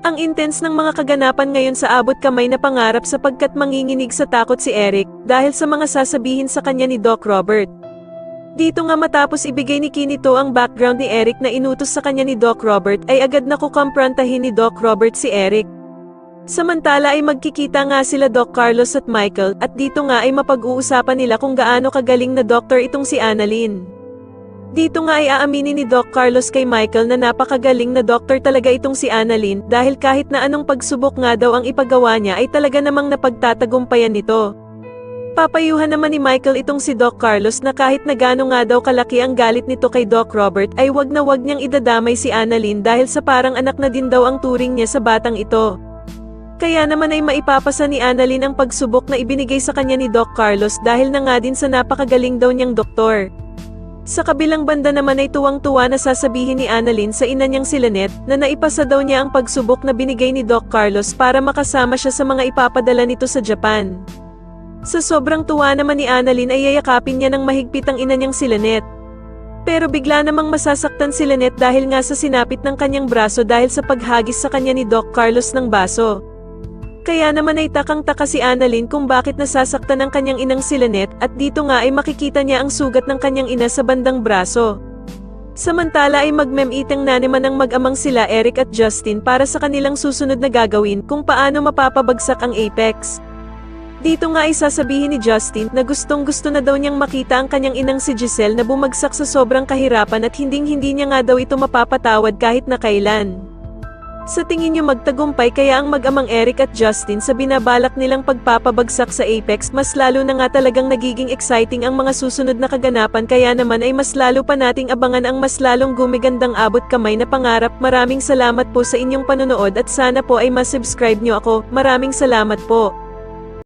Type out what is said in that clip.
Ang intense ng mga kaganapan ngayon sa abot kamay na pangarap sapagkat manginginig sa takot si Eric dahil sa mga sasabihin sa kanya ni Doc Robert. Dito nga matapos ibigay ni Kinito ang background ni Eric na inutos sa kanya ni Doc Robert ay agad na kukomprontahin ni Doc Robert si Eric. Samantala ay magkikita nga sila Doc Carlos at Michael at dito nga ay mapag-uusapan nila kung gaano kagaling na doktor itong si Annalyn. Dito nga ay aaminin ni Doc Carlos kay Michael na napakagaling na doktor talaga itong si Annalyn dahil kahit na anong pagsubok nga daw ang ipagawa niya ay talaga namang napagtatagumpayan nito. Papayuhan naman ni Michael itong si Doc Carlos na kahit na gaano nga daw kalaki ang galit nito kay Doc Robert ay wag na wag niyang idadamay si Annalyn dahil sa parang anak na din daw ang turing niya sa batang ito. Kaya naman ay maipapasa ni Annalyn ang pagsubok na ibinigay sa kanya ni Doc Carlos dahil na nga din sa napakagaling daw niyang doktor. Sa kabilang banda naman ay tuwang-tuwa na sasabihin ni Annalyn sa ina niyang si Lynette na naipasa daw niya ang pagsubok na binigay ni Doc Carlos para makasama siya sa mga ipapadala nito sa Japan. Sa sobrang tuwa naman ni Annalyn ay yayakapin niya ng mahigpit ang ina niyang si Lynette. Pero bigla namang masasaktan si Lynette dahil nga sa sinapit ng kanyang braso dahil sa paghagis sa kanya ni Doc Carlos ng baso. Kaya naman ay takang-taka si Annalyn kung bakit nasasaktan ng kanyang inang si Lynette at dito nga ay makikita niya ang sugat ng kanyang ina sa bandang braso. Samantala ay magmem-itang na naman ang mag-amang sila Eric at Justin para sa kanilang susunod na gagawin kung paano mapapabagsak ang Apex. Dito nga ay sasabihin ni Justin na gustong-gusto na daw niyang makita ang kanyang inang si Giselle na bumagsak sa sobrang kahirapan at hinding-hindi niya nga daw ito mapapatawad kahit na kailan. Sa tingin niyo magtagumpay kaya ang mag-amang Eric at Justin sa binabalak nilang pagpapabagsak sa Apex mas lalo na nga talagang nagiging exciting ang mga susunod na kaganapan kaya naman ay mas lalo pa nating abangan ang mas lalong gumigandang abot kamay na pangarap. Maraming salamat po sa inyong panonood at sana po ay masubscribe niyo ako. Maraming salamat po.